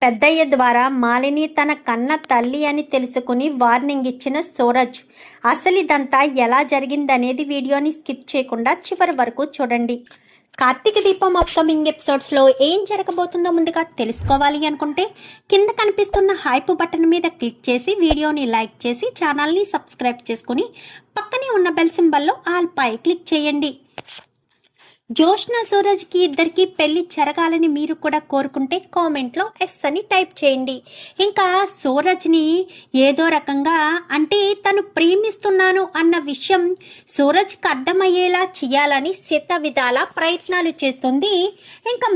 పెద్దయ్య ద్వారా మాలిని తన కన్న తల్లి అని తెలుసుకుని వార్నింగ్ ఇచ్చిన సూరజ్. అసలు ఇదంతా ఎలా జరిగిందనేది వీడియోని స్కిప్ చేయకుండా చివరి వరకు చూడండి. కార్తీక దీపం అప్కమింగ్ ఎపిసోడ్స్లో ఏం జరగబోతుందో ముందుగా తెలుసుకోవాలి అనుకుంటే కింద కనిపిస్తున్న హైప్ బటన్ మీద క్లిక్ చేసి వీడియోని లైక్ చేసి ఛానల్ని సబ్స్క్రైబ్ చేసుకుని పక్కనే ఉన్న బెల్ సింబల్లో ఆల్ పై క్లిక్ చేయండి. జోష్న సూరజ్కి ఇద్దరికి పెళ్లి జరగాలని మీరు కూడా కోరుకుంటే కామెంట్లో ఎస్ అని టైప్ చేయండి. ఇంకా సూరజ్ని ఏదో రకంగా అంటే తను ప్రేమిస్తున్నాను అన్న విషయం సూరజ్కి అర్థమయ్యేలా చేయాలని శత విధాల ప్రయత్నాలు చేస్తుంది. ఇంకా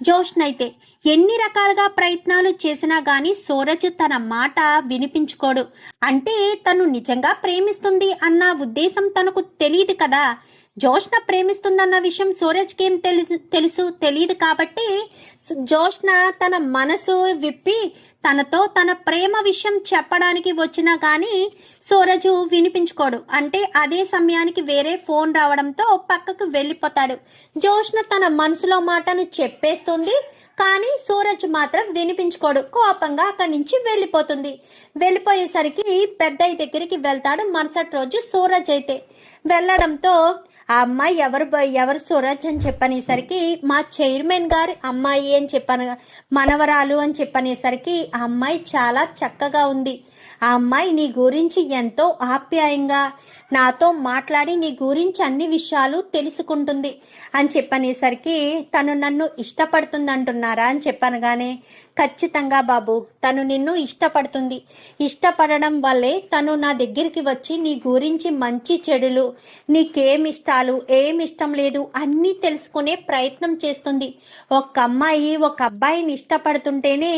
జోష్న అయితే ఎన్ని రకాలుగా ప్రయత్నాలు చేసినా కానీ సూరజ్ తన మాట వినిపించుకోడు. అంటే తను నిజంగా ప్రేమిస్తుంది అన్న ఉద్దేశం తనకు తెలియదు కదా. జోష్న ప్రేమిస్తుందన్న విషయం సూరజ్కి ఏం తెలియదు కాబట్టి జోష్న తన మనసు విప్పి తనతో తన ప్రేమ విషయం చెప్పడానికి వచ్చినా కానీ సూరజు వినిపించుకోడు. అంటే అదే సమయానికి వేరే ఫోన్ రావడంతో పక్కకు వెళ్ళిపోతాడు. జోష్న తన మనసులో మాటను చెప్పేస్తుంది కానీ సూరజ్ మాత్రం వినిపించుకోడు. కోపంగా అక్కడి నుంచి వెళ్ళిపోయేసరికి పెద్దయ్య దగ్గరికి వెళ్తాడు. మరుసటి రోజు సూరజ్ అయితే వెళ్ళడంతో ఆ అమ్మాయి ఎవరు సూరజ్ అని చెప్పనేసరికి మా చైర్మన్ గారి అమ్మాయి అని చెప్పాను, మనవరాలు అని చెప్పనేసరికి ఆ అమ్మాయి చాలా చక్కగా ఉంది. ఆ అమ్మాయి నీ గురించి ఎంతో ఆప్యాయంగా నాతో మాట్లాడి నీ గురించి అన్ని విషయాలు తెలుసుకుంటుంది అని చెప్పనేసరికి తను నన్ను ఇష్టపడుతుంది అంటున్నారా అని చెప్పనగానే ఖచ్చితంగా బాబు తను నిన్ను ఇష్టపడుతుంది. ఇష్టపడడం వల్లే తను నా దగ్గరికి వచ్చి నీ గురించి మంచి చెడులు, నీకేమి ఇష్టాలు ఏమి ఇష్టం లేదు అన్నీ తెలుసుకునే ప్రయత్నం చేస్తుంది. ఒక అమ్మాయి ఒక అబ్బాయిని ఇష్టపడుతుంటేనే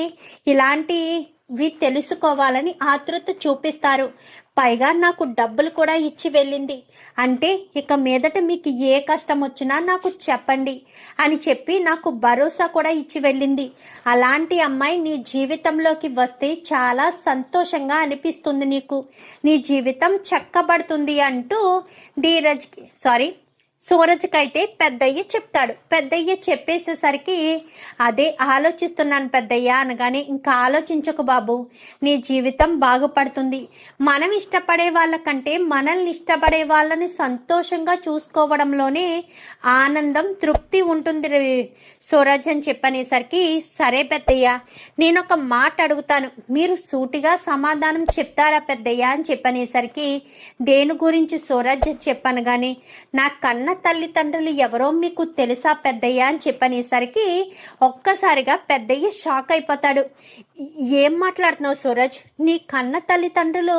ఇలాంటివి తెలుసుకోవాలని ఆతృత చూపిస్తారు. పైగా నాకు డబ్బులు కూడా ఇచ్చి వెళ్ళింది. అంటే ఇక మీదట మీకు ఏ కష్టం వచ్చినా నాకు చెప్పండి అని చెప్పి నాకు భరోసా కూడా ఇచ్చి వెళ్ళింది. అలాంటి అమ్మాయి నీ జీవితంలోకి వస్తే చాలా సంతోషంగా అనిపిస్తుంది, నీ జీవితం చక్కబడుతుంది అంటూ సూరజ్కైతే పెద్దయ్య చెప్తాడు. పెద్దయ్య చెప్పేసేసరికి అదే ఆలోచిస్తున్నాను పెద్దయ్య అనగానే ఇంకా ఆలోచించకు బాబు, నీ జీవితం బాగుపడుతుంది. మనం ఇష్టపడే వాళ్ళకంటే మనల్ని ఇష్టపడే వాళ్ళని సంతోషంగా చూసుకోవడంలోనే ఆనందం తృప్తి ఉంటుంది సూరజ్ అని చెప్పనేసరికి సరే పెద్దయ్య నేను ఒక మాట అడుగుతాను, మీరు సూటిగా సమాధానం చెప్తారా పెద్దయ్య అని చెప్పనేసరికి దేని గురించి సూరజ్ చెప్పనగానే నా కన్న తల్లిదండ్రులు ఎవరో మీకు తెలుసా పెద్దయ్య అని చెప్పనేసరికి ఒక్కసారిగా పెద్దయ్య షాక్ అయిపోతాడు. ఏం మాట్లాడుతున్నావు సూరజ్, నీ కన్న తల్లిదండ్రులు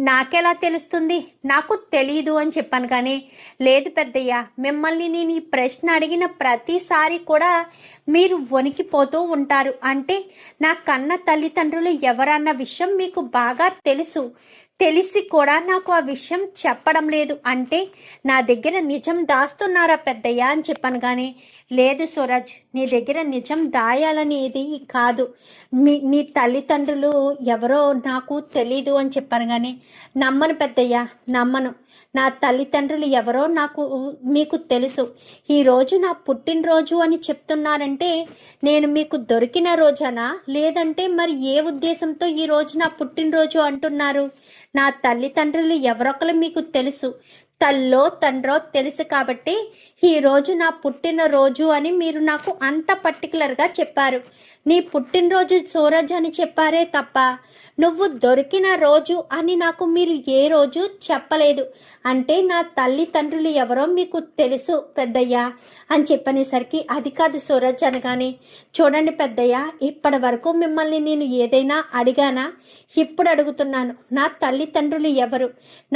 నాకెలా తెలుస్తుంది, నాకు తెలీదు అని చెప్పాను. కానీ లేదు పెద్దయ్య, మిమ్మల్ని నేను ఈ ప్రశ్న అడిగిన ప్రతిసారి కూడా మీరు వణికిపోతూ ఉంటారు. అంటే నా కన్న తల్లిదండ్రులు ఎవరన్న విషయం మీకు బాగా తెలిసి కూడా నాకు ఆ విషయం చెప్పడం లేదు. అంటే నా దగ్గర నిజం దాస్తున్నారా పెద్దయ్య అని చెప్పాను. కానీ లేదు సూరజ్, నీ దగ్గర నిజం దాయాలనేది కాదు, నీ తల్లిదండ్రులు ఎవరో నాకు తెలీదు అని చెప్పాను. కానీ నమ్మను పెద్దయ్య, నమ్మను. నా తల్లిదండ్రులు ఎవరో మీకు తెలుసు. ఈరోజు నా పుట్టినరోజు అని చెప్తున్నారంటే నేను మీకు దొరికిన రోజనా, లేదంటే మరి ఏ ఉద్దేశంతో ఈరోజు నా పుట్టినరోజు అంటున్నారు? నా తల్లిదండ్రులు ఎవరొకరు మీకు తెలుసు, తల్లో తండ్రో తెలుసు కాబట్టి ఈరోజు నా పుట్టినరోజు అని మీరు నాకు అంత పర్టికులర్గా చెప్పారు. నీ పుట్టినరోజు సూరజ్ అని చెప్పారే తప్ప నువ్వు దొరికిన రోజు అని నాకు మీరు ఏ రోజు చెప్పలేదు. అంటే నా తల్లిదండ్రులు ఎవరో మీకు తెలుసు పెద్దయ్య అని చెప్పనేసరికి అది కాదు సూరజ్ అనగానే చూడండి పెద్దయ్య, ఇప్పటి వరకు మిమ్మల్ని నేను ఏదైనా అడిగానా? ఇప్పుడు అడుగుతున్నాను, నా తల్లిదండ్రులు ఎవరు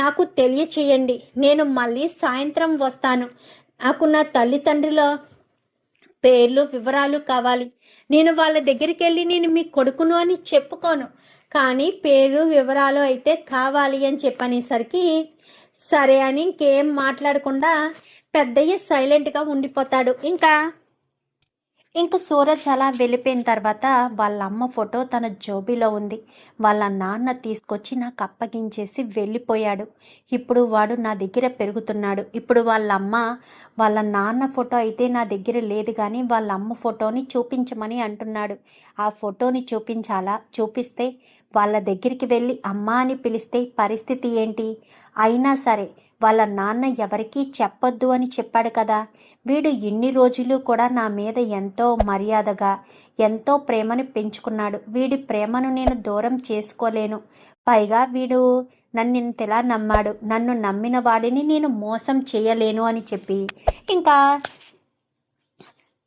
నాకు తెలియచేయండి. నేను మళ్ళీ సాయంత్రం వస్తాను. నాకు నా తల్లిదండ్రుల పేర్లు వివరాలు కావాలి. నేను వాళ్ళ దగ్గరికి వెళ్ళి నేను మీ కొడుకును అని చెప్పుకోను, కానీ పేరు వివరాలు అయితే కావాలి అని చెప్పనేసరికి సరే అని ఇంకేం మాట్లాడకుండా పెద్దయ్య సైలెంట్గా ఉండిపోతాడు. ఇంకా ఇంక సూరజ్ అలా వెళ్ళిపోయిన తర్వాత వాళ్ళ అమ్మ ఫోటో తన జోబీలో ఉంది. వాళ్ళ నాన్న తీసుకొచ్చి నాకు అప్పగించేసి వెళ్ళిపోయాడు. ఇప్పుడు వాడు నా దగ్గర పెరుగుతున్నాడు. ఇప్పుడు వాళ్ళ నాన్న ఫోటో అయితే నా దగ్గర లేదు, కానీ వాళ్ళ అమ్మ ఫోటోని చూపించమని అంటున్నాడు. ఆ ఫోటోని చూపించాలా? చూపిస్తే వాళ్ళ దగ్గరికి వెళ్ళి అమ్మ అని పిలిస్తే పరిస్థితి ఏంటి? అయినా సరే వాళ్ళ నాన్న ఎవరికీ చెప్పొద్దు అని చెప్పాడు కదా. వీడు ఇన్ని రోజులు కూడా నా మీద ఎంతో మర్యాదగా ఎంతో ప్రేమను పెంచుకున్నాడు. వీడి ప్రేమను నేను దూరం చేసుకోలేను. పైగా వీడు నన్ను ఇంతలా నమ్మాడు. నన్ను నమ్మిన వాడిని నేను మోసం చేయలేను అని చెప్పి ఇంకా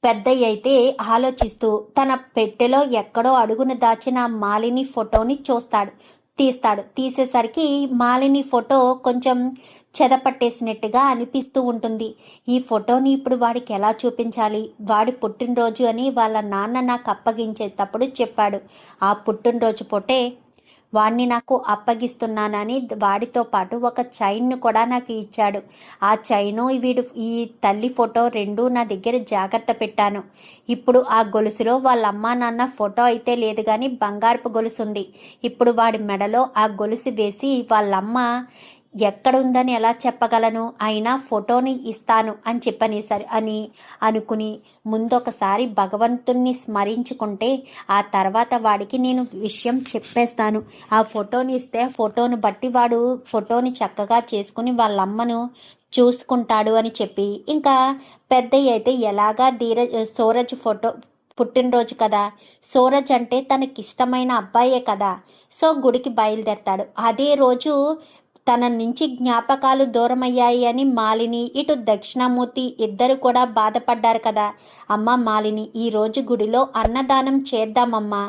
పెద్దయ్య అయితే ఆలోచిస్తూ తన పెట్టెలో ఎక్కడో అడుగున దాచిన మాలిని ఫోటోని తీసేసరికి మాలిని ఫోటో కొంచెం చెదపట్టేసినట్టుగా అనిపిస్తూ ఉంటుంది. ఈ ఫోటోని ఇప్పుడు వాడికి ఎలా చూపించాలి? వాడి పుట్టినరోజు అని వాళ్ళ నాన్న నాకు అప్పగించేటప్పుడు చెప్పాడు. ఆ పుట్టినరోజు ఫోటో వాడిని నాకు అప్పగిస్తున్నానని వాడితో పాటు ఒక చైన్ను కూడా నాకు ఇచ్చాడు. ఆ చైను ఈ తల్లి ఫోటో రెండూ నా దగ్గర జాగ్రత్త పెట్టాను. ఇప్పుడు ఆ గొలుసులో వాళ్ళ అమ్మా నాన్న ఫోటో అయితే లేదు, కానీ బంగారపు గొలుసు ఉంది. ఇప్పుడు వాడి మెడలో ఆ గొలుసు వేసి వాళ్ళమ్మ ఎక్కడుందని ఎలా చెప్పగలను? అయినా ఫోటోని ఇస్తాను అని అనుకుని ముందొకసారి భగవంతుణ్ణి స్మరించుకుంటే ఆ తర్వాత వాడికి నేను విషయం చెప్పేస్తాను. ఆ ఫోటోని ఇస్తే ఫోటోను బట్టి వాడు ఫోటోని చక్కగా చేసుకుని వాళ్ళమ్మను చూసుకుంటాడు అని చెప్పి ఇంకా పెద్దయ్య అయితే ఎలాగా సూరజ్ ఫోటో పుట్టినరోజు కదా, సూరజ్ అంటే తనకిష్టమైన అబ్బాయే కదా. సో గుడికి బయలుదేరతాడు. అదే రోజు తన నుంచి జ్ఞాపకాలు దూరమయ్యాయి అని మాలిని ఇటు దక్షిణామూర్తి ఇద్దరు కూడా బాధపడ్డారు కదా. అమ్మ మాలిని, ఈరోజు గుడిలో అన్నదానం చేద్దామమ్మా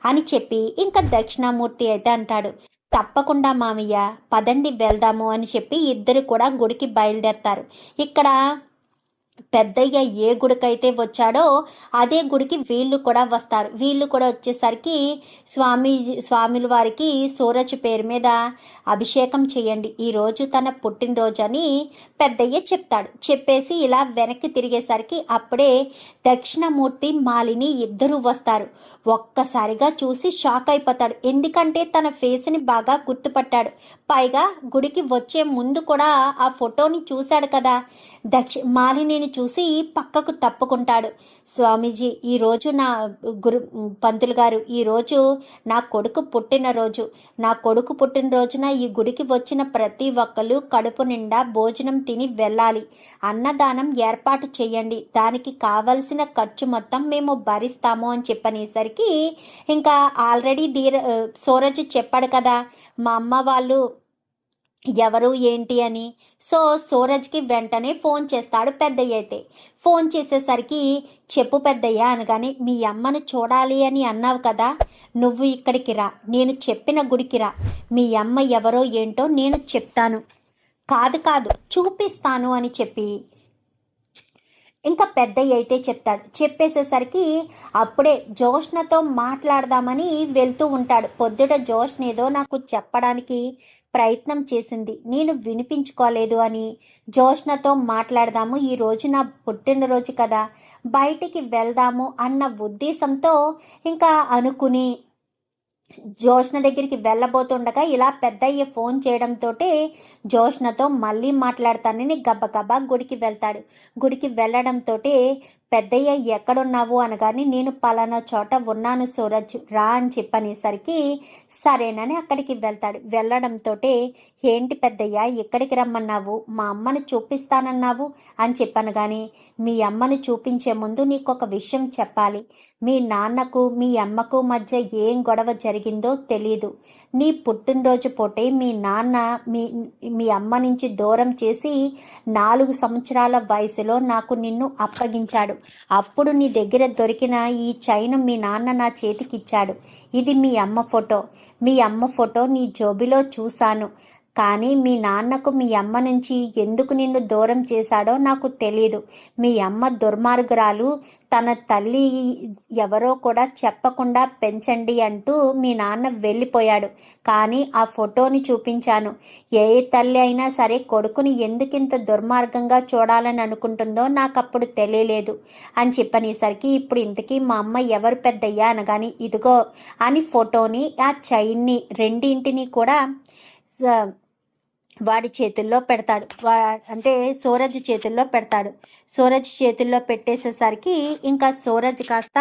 అని చెప్పి ఇంకా దక్షిణామూర్తి అయితే అంటాడు, తప్పకుండా మామయ్య, పదండి వెళ్దాము అని చెప్పి ఇద్దరు కూడా గుడికి బయలుదేరతారు. ఇక్కడ పెద్దయ్య ఏ గుడికైతే వచ్చాడో అదే గుడికి వీళ్ళు కూడా వస్తారు. వీళ్ళు కూడా వచ్చేసరికి స్వామిల వారికి సూరజ్ పేరు మీద అభిషేకం చేయండి, ఈరోజు తన పుట్టినరోజు అని పెద్దయ్య చెప్తాడు. చెప్పేసి ఇలా వెనక్కి తిరిగేసరికి అప్పుడే దక్షిణమూర్తి మాలిని ఇద్దరు వస్తారు. ఒక్కసారిగా చూసి షాక్ అయిపోతాడు. ఎందుకంటే తన ఫేస్ని బాగా గుర్తుపట్టాడు. పైగా గుడికి వచ్చే ముందు కూడా ఆ ఫోటోని చూశాడు కదా. మాలినిని చూసి పక్కకు తప్పుకుంటాడు. స్వామీజీ, ఈరోజు నా పంతులు గారు, ఈరోజు నా కొడుకు పుట్టినరోజు. నా కొడుకు పుట్టినరోజున ఈ గుడికి వచ్చిన ప్రతి ఒక్కరు కడుపు నిండా భోజనం తిని వెళ్ళాలి. అన్నదానం ఏర్పాటు చేయండి, దానికి కావలసిన ఖర్చు మొత్తం మేము భరిస్తాము అని చెప్పనేసరికి ఇంకా ఆల్రెడీ సూరజ్ చెప్పాడు కదా మా అమ్మ వాళ్ళు ఎవరు ఏంటి అని. సో సూరజ్కి వెంటనే ఫోన్ చేస్తాడు పెద్దయ్య. అయితే ఫోన్ చేసేసరికి చెప్పు పెద్దయ్య అనగానే, మీ అమ్మను చూడాలి అని అన్నావు కదా, నువ్వు ఇక్కడికి రా, నేను చెప్పిన గుడికి రా, మీ అమ్మ ఎవరో ఏంటో నేను చెప్తాను. కాదు చూపిస్తాను అని చెప్పి ఇంకా పెద్దయ్య అయితే చెప్తాడు. చెప్పేసేసరికి అప్పుడే జోష్నతో మాట్లాడదామని వెళ్తూ ఉంటాడు. పొద్దుట జోష్న ఏదో నాకు చెప్పడానికి ప్రయత్నం చేసింది, నేను వినిపించుకోలేదు అని. జోష్నతో మాట్లాడదాము, ఈరోజు నా పుట్టినరోజు కదా, బయటికి వెళ్దాము అన్న ఉద్దేశంతో ఇంకా అనుకుని జోష్న దగ్గరికి వెళ్ళబోతుండగా ఇలా పెద్దయ్య ఫోన్ చేయడంతో జోష్నతో మళ్ళీ మాట్లాడతానని గబగబా గుడికి వెళ్తాడు. గుడికి వెళ్ళడంతో పెద్దయ్య ఎక్కడున్నావు అనగాని, నేను పలానా చోట ఉన్నాను సూరజ్, రా అని చెప్పనేసరికి సరేనని అక్కడికి వెళ్తాడు. వెళ్ళడంతో ఏంటి పెద్దయ్య ఎక్కడికి రమ్మన్నావు, మా అమ్మను చూపిస్తానన్నావు అని చెప్పాను. కానీ మీ అమ్మను చూపించే ముందు నీకు ఒక విషయం చెప్పాలి. మీ నాన్నకు మీ అమ్మకు మధ్య ఏం గొడవ జరిగిందో తెలీదు. నీ పుట్టినరోజు పూటే మీ నాన్న మీ అమ్మ నుంచి దూరం చేసి 4 సంవత్సరాల వయసులో నాకు నిన్ను అప్పగించాడు. అప్పుడు నీ దగ్గర దొరికిన ఈ చైన్ మీ నాన్న నా చేతికిచ్చాడు. ఇది మీ అమ్మ ఫోటో. మీ అమ్మ ఫోటో నీ జోబిలో చూశాను. కానీ మీ నాన్నకు మీ అమ్మ నుంచి ఎందుకు నిన్ను దూరం చేశాడో నాకు తెలియదు. మీ అమ్మ దుర్మార్గురాలు, తన తల్లి ఎవరో కూడా చెప్పకుండా పెంచండి అంటూ మీ నాన్న వెళ్ళిపోయాడు. కానీ ఆ ఫోటోని చూపించాను. ఏ తల్లి అయినా సరే కొడుకుని ఎందుకింత దుర్మార్గంగా చూడాలని అనుకుంటుందో నాకు అప్పుడు తెలియలేదు అని చెప్పనేసరికి, ఇప్పుడు ఇంతకీ మా అమ్మ ఎవరు పెద్దయ్యా అనగాని, ఇదిగో అని ఫోటోని, ఆ చైన్ని రెండింటిని కూడా వాడి చేతుల్లో పెడతాడు. అంటే సూరజ్ చేతుల్లో పెడతాడు. సూరజ్ చేతుల్లో పెట్టేసేసరికి ఇంకా సూరజ్ కాస్త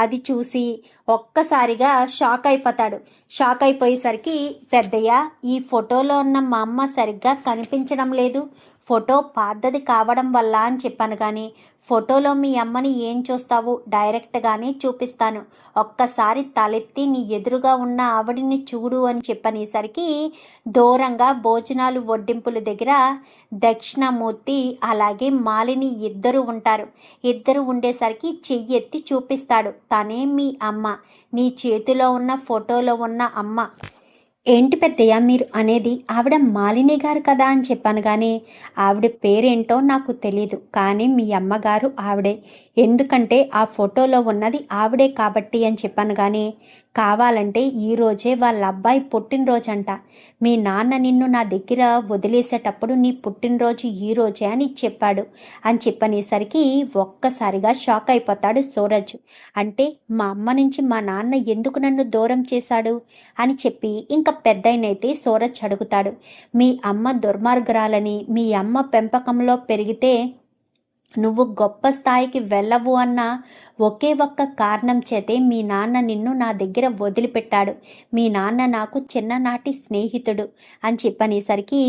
అది చూసి ఒక్కసారిగా షాక్ అయిపోతాడు. షాక్ అయిపోయేసరికి, పెద్దయ్య, ఈ ఫోటోలో ఉన్న మా అమ్మ సరిగ్గా కనిపించడం లేదు, ఫోటో పాతది కావడం వల్ల అని చెప్పాను. కానీ ఫోటోలో మీ అమ్మని ఏం చూస్తావు, డైరెక్ట్గానే చూపిస్తాను, ఒక్కసారి తలెత్తి నీ ఎదురుగా ఉన్న ఆవిడిని చూడు అని చెప్పనేసరికి, దూరంగా భోజనాలు వడ్డింపుల దగ్గర దక్షిణామూర్తి అలాగే మాలిని ఇద్దరు ఉంటారు. ఇద్దరు ఉండేసరికి చెయ్యి ఎత్తి చూపిస్తాడు. తనే మీ అమ్మ, నీ చేతిలో ఉన్న ఫోటోలో ఉన్న అమ్మ. ఏంటి పెద్దయ్య మీరు అనేది, ఆవిడ మాలిని గారు కదా అని చెప్పాను. కానీ ఆవిడ పేరేంటో నాకు తెలీదు, కానీ మీ అమ్మగారు ఆవిడే, ఎందుకంటే ఆ ఫోటోలో ఉన్నది ఆవిడే కాబట్టి అని చెప్పాను. కానీ కావాలంటే ఈరోజే వాళ్ళ అబ్బాయి పుట్టినరోజంట, మీ నాన్న నిన్ను నా దగ్గర వదిలేసేటప్పుడు నీ పుట్టినరోజు ఈరోజే అని చెప్పాడు అని చెప్పనేసరికి ఒక్కసారిగా షాక్ అయిపోతాడు సూరజ్. అంటే మా అమ్మ నుంచి మా నాన్న ఎందుకు నన్ను దూరం చేశాడు అని చెప్పి ఇంకా పెద్దయినైతే సూరజ్ అడుగుతాడు. మీ అమ్మ దుర్మార్గురాలని, మీ అమ్మ పెంపకంలో పెరిగితే నువ్వు గొప్ప స్థాయికి వెళ్ళవు అన్న ఒకే ఒక్క కారణం చేతే మీ నాన్న నిన్ను నా దగ్గర వదిలిపెట్టాడు. మీ నాన్న నాకు చిన్ననాటి స్నేహితుడు అని చెప్పనేసరికి,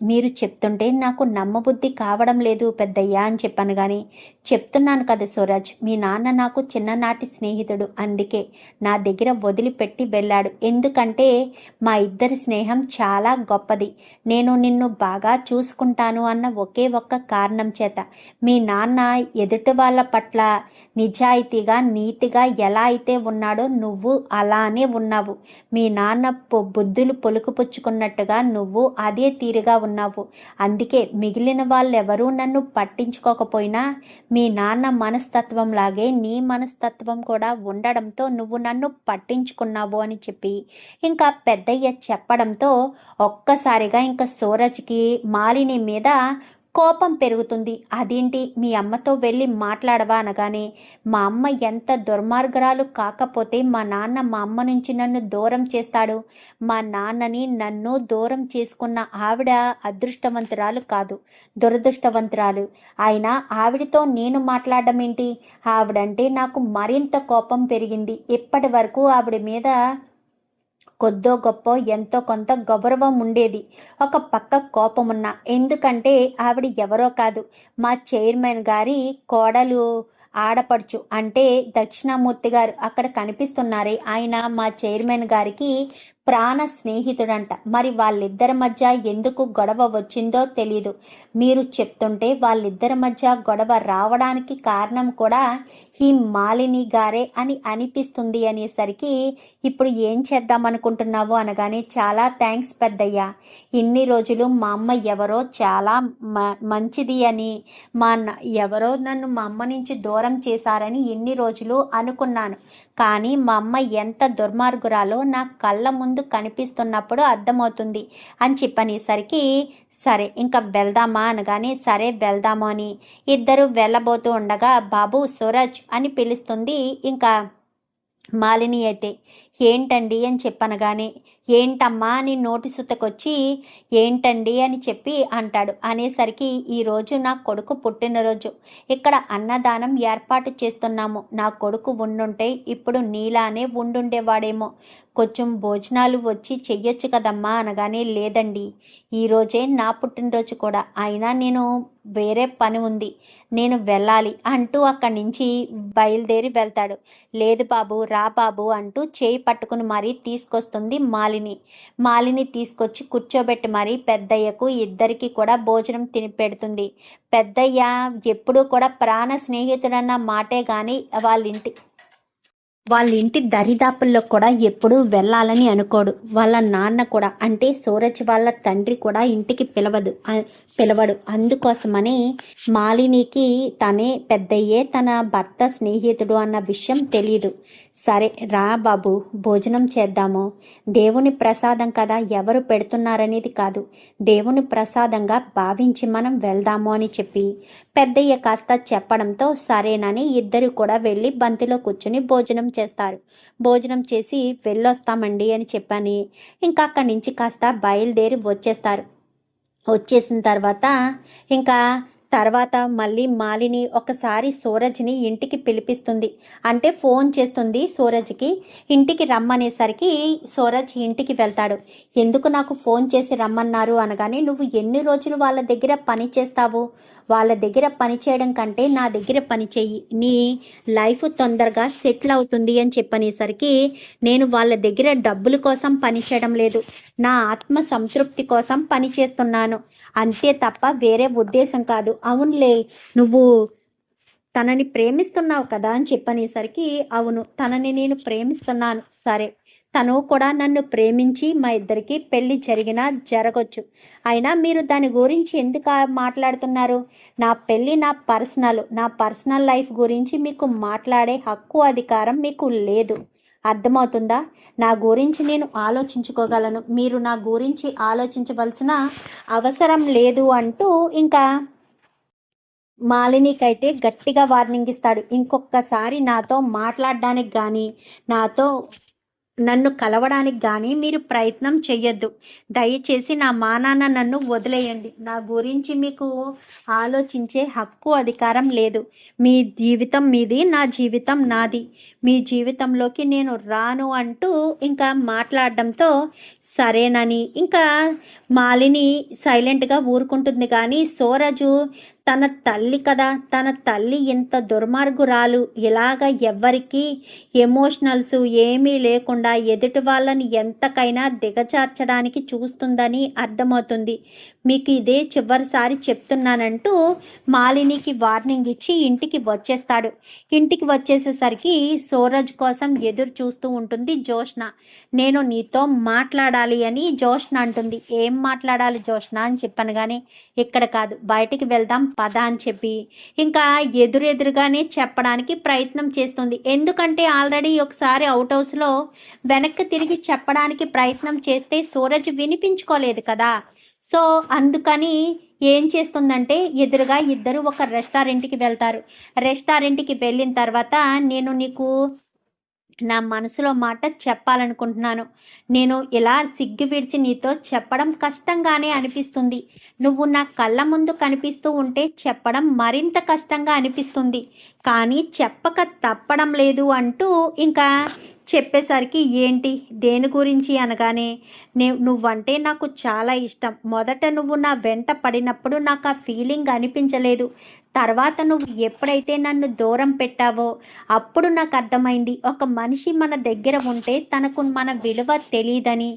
మీరు చెప్తుంటే నాకు నమ్మబుద్ధి కావడం లేదు పెద్దయ్యా అని చెప్పాను. కానీ చెప్తున్నాను కదా సూరజ్, మీ నాన్న నాకు చిన్ననాటి స్నేహితుడు, అందుకే నా దగ్గర వదిలిపెట్టి వెళ్ళాడు. ఎందుకంటే మా ఇద్దరి స్నేహం చాలా గొప్పది, నేను నిన్ను బాగా చూసుకుంటాను అన్న ఒకే ఒక్క కారణం చేత. మీ నాన్న ఎదుటి వాళ్ళ పట్ల నిజాయితీగా నీతిగా ఎలా అయితే ఉన్నాడో నువ్వు అలానే ఉన్నావు. మీ నాన్న బుద్ధులు పొలుకుపుచ్చుకున్నట్టుగా నువ్వు అదే తీరుగా ఉన్నావు. అందుకే మిగిలిన వాళ్ళెవరూ నన్ను పట్టించుకోకపోయినా మీ నాన్న మనస్తత్వం లాగే నీ మనస్తత్వం కూడా ఉండడంతో నువ్వు నన్ను పట్టించుకున్నావు అని చెప్పి ఇంకా పెద్దయ్య చెప్పడంతో ఒక్కసారిగా ఇంకా సూరజ్కి మాలిని మీద కోపం పెరుగుతుంది. అదేంటి, మీ అమ్మతో వెళ్ళి మాట్లాడవా అనగానే, మా అమ్మ ఎంత దుర్మార్గురాలు కాకపోతే మా నాన్న మా అమ్మ నుంచి నన్ను దూరం చేస్తాడు. మా నాన్నని నన్ను దూరం చేసుకున్న ఆవిడ అదృష్టవంతురాలు కాదు, దురదృష్టవంతురాలు. అయినా ఆవిడతో నేను మాట్లాడడం ఏంటి, ఆవిడంటే నాకు మరింత కోపం పెరిగింది. ఇప్పటి వరకు ఆవిడ మీద కొద్దో గొప్ప ఎంతో కొంత గౌరవం ఉండేది, ఒక పక్క కోపమున్నా. ఎందుకంటే ఆవిడ ఎవరో కాదు, మా చైర్మన్ గారి కోడలు ఆడపడుచు, అంటే దక్షిణామూర్తి గారు అక్కడ కనిపిస్తున్నారే, ఆయన మా చైర్మన్ గారికి ప్రాణ స్నేహితుడంట. మరి వాళ్ళిద్దరి మధ్య ఎందుకు గొడవ వచ్చిందో తెలీదు. మీరు చెప్తుంటే వాళ్ళిద్దరి మధ్య గొడవ రావడానికి కారణం కూడా ఈ మాలిని గారే అని అనిపిస్తుంది అనేసరికి, ఇప్పుడు ఏం చేద్దామనుకుంటున్నావు అనగానే, చాలా థ్యాంక్స్ పెద్దయ్య, ఇన్ని రోజులు మా అమ్మ ఎవరో చాలా మంచిది అని, ఎవరో నన్ను మా అమ్మ నుంచి దూరం చేశారని ఇన్ని రోజులు అనుకున్నాను. కానీ మా అమ్మ ఎంత దుర్మార్గురాలో నా కళ్ళ ముందు కనిపిస్తున్నప్పుడు అర్థమవుతుంది అని చెప్పనేసరికి, సరే ఇంకా వెళ్దామా అనగానే, సరే వెళ్దాము అని ఇద్దరు వెళ్ళబోతూ ఉండగా, బాబు సూరజ్ అని పిలుస్తుంది ఇంకా మాలిని అయితే. ఏంటండి అని చెప్పనగానే, ఏంటమ్మా అని నోటి సుతకొచ్చి ఏంటండి అని చెప్పి అంటాడు. అనేసరికి, ఈరోజు నా కొడుకు పుట్టినరోజు, ఇక్కడ అన్నదానం ఏర్పాటు చేస్తున్నాము. నా కొడుకు ఉండుంటే ఇప్పుడు నీలానే ఉండుండేవాడేమో, కొంచెం భోజనాలు వచ్చి చెయ్యొచ్చు కదమ్మా అనగానే, లేదండి ఈరోజే నా పుట్టినరోజు కూడా, అయినా నేను వేరే పని ఉంది, నేను వెళ్ళాలి అంటూ అక్కడి నుంచి బయలుదేరి వెళ్తాడు. లేదు బాబు, రా బాబు అంటూ చేయి పట్టుకుని మరీ తీసుకొస్తుంది మాలిని తీసుకొచ్చి కూర్చోబెట్టి మరీ పెద్దయ్యకు ఇద్దరికి కూడా భోజనం తిని పెడుతుంది. పెద్దయ్య ఎప్పుడూ కూడా ప్రాణ స్నేహితుడన్న మాటే కానీ వాళ్ళ ఇంటి వాళ్ళ ఇంటి దరిదాపుల్లో కూడా ఎప్పుడూ వెళ్ళాలని అనుకోడు. వాళ్ళ నాన్న కూడా, అంటే సూరజ్ వాళ్ళ తండ్రి కూడా ఇంటికి పిలవడు. అందుకోసమని మాలినికి తనే పెద్దయ్యే తన భర్త స్నేహితుడు అన్న విషయం తెలియదు. సరే రా బాబు, భోజనం చేద్దాము. దేవుని ప్రసాదం కదా, ఎవరు పెడుతున్నారనేది కాదు, దేవుని ప్రసాదంగా భావించి మనం వెళ్దాము అని చెప్పి పెద్దయ్య కాస్త చెప్పడంతో సరేనని ఇద్దరు కూడా వెళ్ళి బంతిలో కూర్చుని భోజనం చేస్తారు. భోజనం చేసి వెళ్ళొస్తామండి అని చెప్పని ఇంకా అక్కడి నుంచి కాస్త బయలుదేరి వచ్చేసిన తర్వాత మళ్ళీ మాలిని ఒకసారి సూరజ్ని ఇంటికి పిలిపిస్తుంది. అంటే ఫోన్ చేస్తుంది సూరజ్కి, ఇంటికి రమ్మనేసరికి సూరజ్ ఇంటికి వెళ్తాడు. ఎందుకు నాకు ఫోన్ చేసి రమ్మన్నారు అనగానే, నువ్వు ఎన్ని రోజులు వాళ్ళ దగ్గర పని చేస్తావు, వాళ్ళ దగ్గర పని చేయడం కంటే నా దగ్గర పని చెయ్యి, నీ లైఫ్ తొందరగా సెటిల్ అవుతుంది అని చెప్పనేసరికి, నేను వాళ్ళ దగ్గర డబ్బుల కోసం పని చేయడం లేదు, నా ఆత్మ సంతృప్తి కోసం పని చేస్తున్నాను అంతే తప్ప వేరే ఉద్దేశం కాదు. అవునులే, నువ్వు తనని ప్రేమిస్తున్నావు కదా అని చెప్పనేసరికి, అవును తనని నేను ప్రేమిస్తున్నాను. సరే, తను కూడా నన్ను ప్రేమించి మా ఇద్దరికి పెళ్లి జరగొచ్చు. అయినా మీరు దాని గురించి ఎందుకు మాట్లాడుతున్నారు? నా పెళ్ళి నా పర్సనల్ లైఫ్ గురించి మీకు మాట్లాడే హక్కు అధికారం మీకు లేదు. అర్థమవుతుందా? నా గురించి నేను ఆలోచించుకోగలను, మీరు నా గురించి ఆలోచించవలసిన అవసరం లేదు అంటూ ఇంకా మాలినికైతే గట్టిగా వార్నింగ్ ఇస్తాడు. ఇంకొకసారి నాతో మాట్లాడడానికి కానీ నన్ను కలవడానికి కానీ మీరు ప్రయత్నం చెయ్యొద్దు. దయచేసి నా మానాన్న నన్ను వదిలేయండి. నా గురించి మీకు ఆలోచించే హక్కు అధికారం లేదు. మీ జీవితం మీది, నా జీవితం నాది. మీ జీవితంలోకి నేను రాను అంటూ ఇంకా మాట్లాడడంతో సరేనని ఇంకా మాలిని సైలెంట్గా ఊరుకుంటుంది. కానీ సూరజు తన తల్లి కదా, తన తల్లి ఇంత దుర్మార్గురాలు, ఇలాగ ఎవ్వరికి ఎమోషనల్స్ ఏమీ లేకుండా ఎదుటి వాళ్ళని ఎంతకైనా దిగజార్చడానికి చూస్తుందని అర్థమవుతుంది. మీకు ఇదే చివరిసారి చెప్తున్నానంటూ మాలినికి వార్నింగ్ ఇచ్చి ఇంటికి వచ్చేస్తాడు. ఇంటికి వచ్చేసేసరికి సూరజ్ కోసం ఎదురు చూస్తూ ఉంటుంది జ్యోష్న. నేను నీతో మాట్లాడాలి అని జ్యోష్న అంటుంది. ఏం మాట్లాడాలి జ్యోష్న అని చెప్పాను. కానీ ఇక్కడ కాదు, బయటికి వెళ్దాం పద అని చెప్పి ఇంకా ఎదురుగానే చెప్పడానికి ప్రయత్నం చేస్తుంది. ఎందుకంటే ఆల్రెడీ ఒకసారి అవుట్ హౌస్లో వెనక్కి తిరిగి చెప్పడానికి ప్రయత్నం చేస్తే సూరజ్ వినిపించుకోలేదు కదా. సో అందుకని ఏం చేస్తుందంటే, ఎదురుగా ఇద్దరు ఒక రెస్టారెంట్కి వెళ్తారు. రెస్టారెంట్కి వెళ్ళిన తర్వాత, నేను నీకు నా మనసులో మాట చెప్పాలనుకుంటున్నాను. నేను ఇలా సిగ్గు విడిచి నీతో చెప్పడం కష్టంగానే అనిపిస్తుంది. నువ్వు నా కళ్ళ ముందు కనిపిస్తూ ఉంటే చెప్పడం మరింత కష్టంగా అనిపిస్తుంది. కానీ చెప్పక తప్పడం లేదు అంటూ ఇంకా చెప్పేసరికి, ఏంటి దేని గురించి అనగానే, నువ్వంటే నాకు చాలా ఇష్టం. మొదట నువ్వు నా వెంట పడినప్పుడు నాకు ఆ ఫీలింగ్ అనిపించలేదు. తర్వాత నువ్వు ఎప్పుడైతే నన్ను దూరం పెట్టావో అప్పుడు నాకు అర్థమైంది, ఒక మనిషి మన దగ్గర ఉంటే తనకు మన విలువ తెలియదని,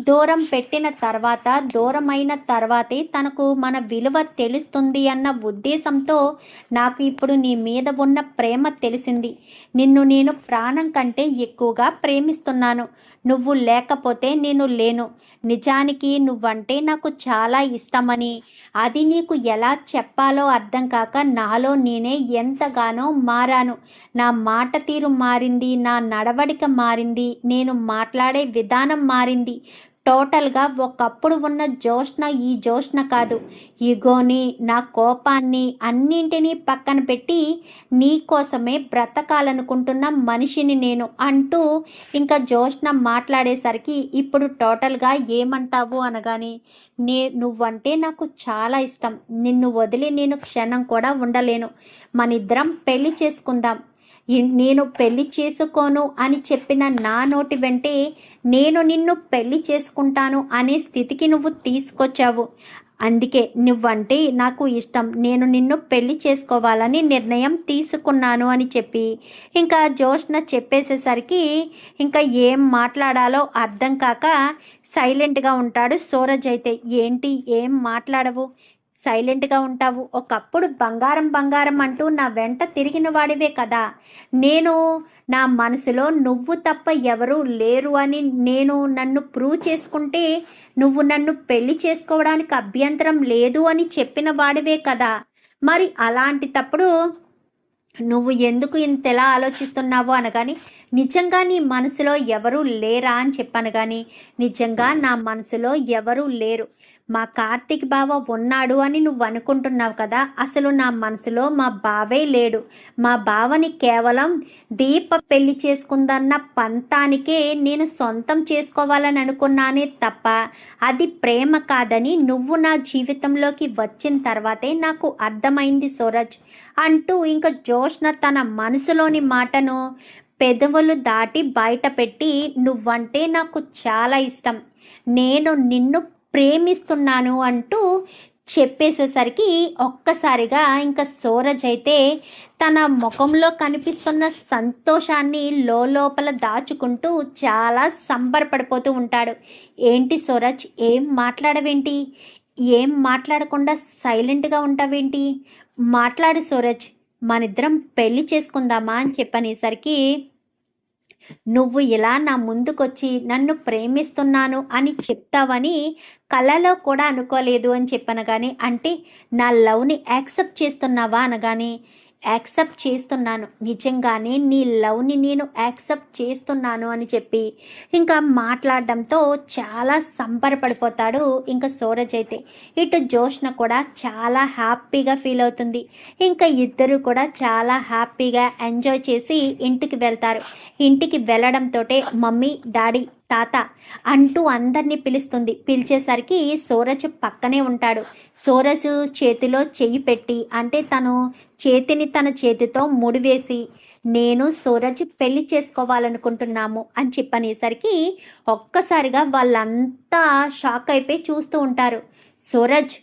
దూరం పెట్టిన తర్వాత, దూరమైన తర్వాతే తనకు మన విలువ తెలుస్తుంది అన్న ఉద్దేశంతో నాకు ఇప్పుడు నీ మీద ఉన్న ప్రేమ తెలిసింది. నిన్ను నేను ప్రాణం కంటే ఎక్కువగా ప్రేమిస్తున్నాను. నువ్వు లేకపోతే నేను లేను. నిజానికి నువ్వంటే నాకు చాలా ఇష్టమని, అది నీకు ఎలా చెప్పాలో అర్థం కాక నాలో నేనే ఎంతగానో మారాను. నా మాట తీరు మారింది, నా నడవడిక మారింది, నేను మాట్లాడే విధానం మారింది. టోటల్గా ఒకప్పుడు ఉన్న జ్యోష్న ఈ జ్యోష్న కాదు. ఈగోని, నా కోపాన్ని అన్నింటినీ పక్కన పెట్టి నీ కోసమే బ్రతకాలనుకుంటున్న మనిషిని నేను అంటూ ఇంకా జ్యోష్న మాట్లాడేసరికి, ఇప్పుడు టోటల్గా ఏమంటావు అనగానే, నువ్వంటే నాకు చాలా ఇష్టం. నిన్ను వదిలి నేను క్షణం కూడా ఉండలేను. మనిద్దరం పెళ్లి చేసుకుందాం. నేను పెళ్లి చేసుకోను అని చెప్పిన నా నోటి వెంటే నేను నిన్ను పెళ్లి చేసుకుంటాను అనే స్థితికి నువ్వు తీసుకొచ్చావు. అందుకే నువ్వంటే నాకు ఇష్టం, నేను నిన్ను పెళ్లి చేసుకోవాలని నిర్ణయం తీసుకున్నాను అని చెప్పి ఇంకా జ్యోష్న చెప్పేసేసరికి ఇంకా ఏం మాట్లాడాలో అర్థం కాక సైలెంట్గా ఉంటాడు సూరజ్. అయితే ఏంటి ఏం మాట్లాడవు, సైలెంట్గా ఉంటావు. ఒకప్పుడు బంగారం బంగారం అంటూ నా వెంట తిరిగిన వాడివే కదా. నేను నా మనసులో నువ్వు తప్ప ఎవరూ లేరు అని నన్ను ప్రూవ్ చేసుకుంటే నువ్వు నన్ను పెళ్లి చేసుకోవడానికి అభ్యంతరం లేదు అని చెప్పిన వాడివే కదా. మరి అలాంటి తప్పుడు నువ్వు ఎందుకు ఇంతలా ఆలోచిస్తున్నావు అనగాని, నిజంగా నీ మనసులో ఎవరూ లేరా అని చెప్పాను. కానీ నిజంగా నా మనసులో ఎవరూ లేరు. మా కార్తీక్ బావ ఉన్నాడు అని నువ్వు అనుకుంటున్నావు కదా. అసలు నా మనసులో మా బావే లేడు. మా బావని కేవలం దీప పెళ్లి చేసుకుందన్న పంతానికే నేను సొంతం చేసుకోవాలని అనుకున్నానే తప్ప అది ప్రేమ కాదని నువ్వు నా జీవితంలోకి వచ్చిన తర్వాతే నాకు అర్థమైంది సూరజ్ అంటూ ఇంకా జోష్న తన మనసులోని మాటను పెదవులు దాటి బయట పెట్టి, నువ్వంటే నాకు చాలా ఇష్టం, నేను నిన్ను ప్రేమిస్తున్నాను అంటూ చెప్పేసేసరికి ఒక్కసారిగా ఇంకా సూరజ్ అయితే తన ముఖంలో కనిపిస్తున్న సంతోషాన్ని లోపల దాచుకుంటూ చాలా సంబరపడిపోతూ ఉంటాడు. ఏంటి సూరజ్, ఏం మాట్లాడవేంటి? ఏం మాట్లాడకుండా సైలెంట్గా ఉంటావేంటి? మాట్లాడు సూరజ్, మనిద్దరం పెళ్లి చేసుకుందామా అని చెప్పనేసరికి, నువ్వు ఇలా నా ముందుకొచ్చి నన్ను ప్రేమిస్తున్నాను అని చెప్తావని కలలో కూడా అనుకోలేదు అని చెప్పాను. కానీ అంటే నా లవ్ని యాక్సెప్ట్ చేస్తున్నావా అనగానే, యాక్సెప్ట్ చేస్తున్నాను, నిజంగానే నీ లవ్ని నేను యాక్సెప్ట్ చేస్తున్నాను అని చెప్పి ఇంకా మాట్లాడడంతో చాలా సంబరపడిపోతాడు ఇంకా సూరజ్ అయితే. ఇటు జోష్న కూడా చాలా హ్యాపీగా ఫీల్ అవుతుంది. ఇంకా ఇద్దరు కూడా చాలా హ్యాపీగా ఎంజాయ్ చేసి ఇంటికి వెళ్తారు. ఇంటికి వెళ్ళడంతో మమ్మీ, డాడీ, తాత అంటూ అందరినీ పిలుస్తుంది. పిలిచేసరికి సూరజ్ పక్కనే ఉంటాడు. సూరజ్ చేతిలో చెయ్యి పెట్టి, అంటే తను చేతిని తన చేతితో ముడివేసి, నేను సూరజ్ పెళ్లి చేసుకోవాలనుకుంటున్నాము అని చెప్పనేసరికి ఒక్కసారిగా వాళ్ళంతా షాక్ అయిపోయి చూస్తూ ఉంటారు. సూరజ్,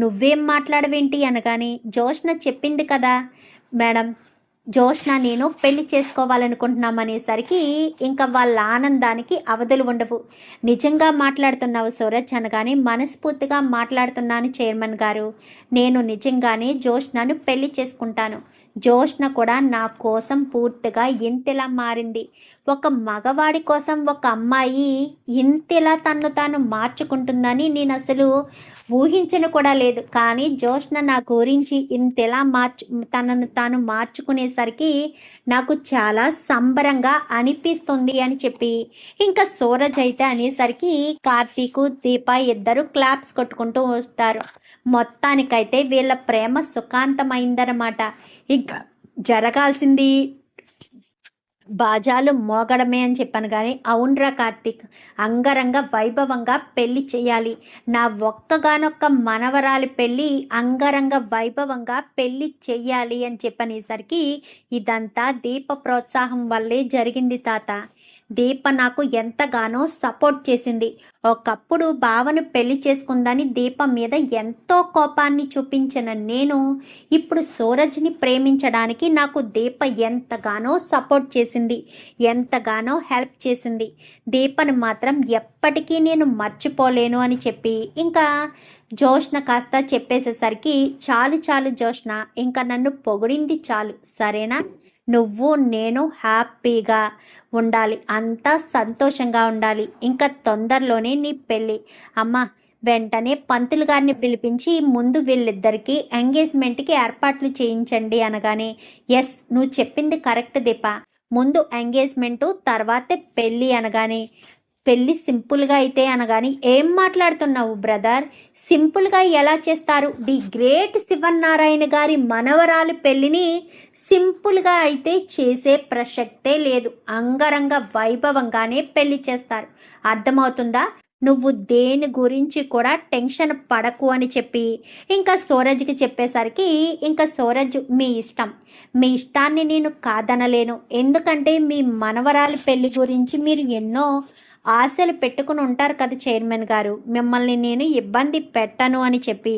నువ్వేం మాట్లాడవేంటి అనగానే, జోష్న చెప్పింది కదా మేడం, జోష్న నేను పెళ్లి చేసుకోవాలనుకుంటున్నామనేసరికి ఇంకా వాళ్ళ ఆనందానికి అవధులు ఉండవు. నిజంగా మాట్లాడుతున్నావు సూరజ్ అనగానే, మనస్ఫూర్తిగా మాట్లాడుతున్నాను చైర్మన్ గారు, నేను నిజంగానే జోష్నను పెళ్లి చేసుకుంటాను. జోష్న కూడా నా కోసం పూర్తిగా ఇంతలా మారింది. ఒక మగవాడి కోసం ఒక అమ్మాయి ఇంతలా తన్ను తాను మార్చుకుంటుందని నేను అసలు ఊహించను కూడా లేదు. కానీ జోష్న నా గురించి ఇంతలా తనను తాను మార్చుకునేసరికి నాకు చాలా సంబరంగా అనిపిస్తుంది అని చెప్పి ఇంకా సూరజ్ అయితే అనేసరికి కార్తీకు, దీప ఇద్దరు క్లాప్స్ కొట్టుకుంటూ వస్తారు. మొత్తానికైతే వీళ్ళ ప్రేమ సుఖాంతమైందనమాట. ఇంకా జరగాల్సింది బాజాలు మోగడమే అని చెప్పాను. కానీ అవునరా కార్తీక్, అంగరంగ వైభవంగా పెళ్లి చేయాలి. నా ఒక్కగానొక్క మనవరాలి పెళ్ళి అంగరంగ వైభవంగా పెళ్లి చెయ్యాలి అని చెప్పనేసరికి, ఇదంతా దీప ప్రోత్సాహం వల్లే జరిగింది తాత. దీప నాకు ఎంతగానో సపోర్ట్ చేసింది. ఒకప్పుడు బావను పెళ్లి చేసుకుందని దీప మీద ఎంతో కోపాన్ని చూపించిన నేను ఇప్పుడు సూరజ్ని ప్రేమించడానికి నాకు దీప ఎంతగానో సపోర్ట్ చేసింది, ఎంతగానో హెల్ప్ చేసింది. దీపను మాత్రం ఎప్పటికీ నేను మర్చిపోలేను అని చెప్పి ఇంకా జోష్న కాస్త చెప్పేసేసరికి, చాలు చాలు జోష్న, ఇంకా నన్ను పొగిడింది చాలు, సరేనా? నువ్వు నేను హ్యాపీగా ఉండాలి, అంతా సంతోషంగా ఉండాలి. ఇంకా తొందరలోనే నీ పెళ్ళి. అమ్మ, వెంటనే పంతులు గారిని పిలిపించి ముందు వీళ్ళిద్దరికీ ఎంగేజ్మెంట్కి ఏర్పాట్లు చేయించండి అనగానే, ఎస్, నువ్వు చెప్పింది కరెక్ట్ దీప, ముందు ఎంగేజ్మెంటు తర్వాతే పెళ్ళి అనగానే, పెళ్ళి సింపుల్గా అయితే అనగాని, ఏం మాట్లాడుతున్నావు బ్రదర్, సింపుల్గా ఎలా చేస్తారు? ది గ్రేట్ శివనారాయణ గారి మనవరాలి పెళ్ళిని సింపుల్గా అయితే చేసే ప్రసక్తే లేదు. అంగరంగ వైభవంగానే పెళ్లి చేస్తారు. అర్థమవుతుందా? నువ్వు దేని గురించి కూడా టెన్షన్ పడకు అని చెప్పి ఇంకా సూరజ్కి చెప్పేసరికి, ఇంకా సూరజ్, మీ ఇష్టం, మీ ఇష్టాన్ని నేను కాదనలేను. ఎందుకంటే మీ మనవరాలి పెళ్లి గురించి మీరు ఎన్నో ఆశలు పెట్టుకుని ఉంటారు కదా చైర్మన్ గారు, మిమ్మల్ని నేను ఇబ్బంది పెట్టను అని చెప్పి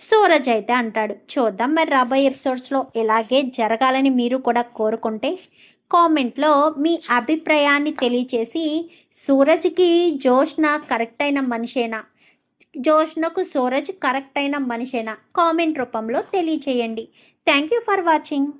సూరజ్ అయితే అంటాడు. చూద్దాం మరి రాబోయే ఎపిసోడ్స్లో ఇలాగే జరగాలని మీరు కూడా కోరుకుంటే కామెంట్లో మీ అభిప్రాయాన్ని తెలియచేసి, సూరజ్కి జోష్న కరెక్ట్ అయిన మనిషేనా, జోష్నకు సూరజ్ కరెక్ట్ అయిన మనిషేనా? కామెంట్ రూపంలో తెలియచేయండి. Thank you for watching.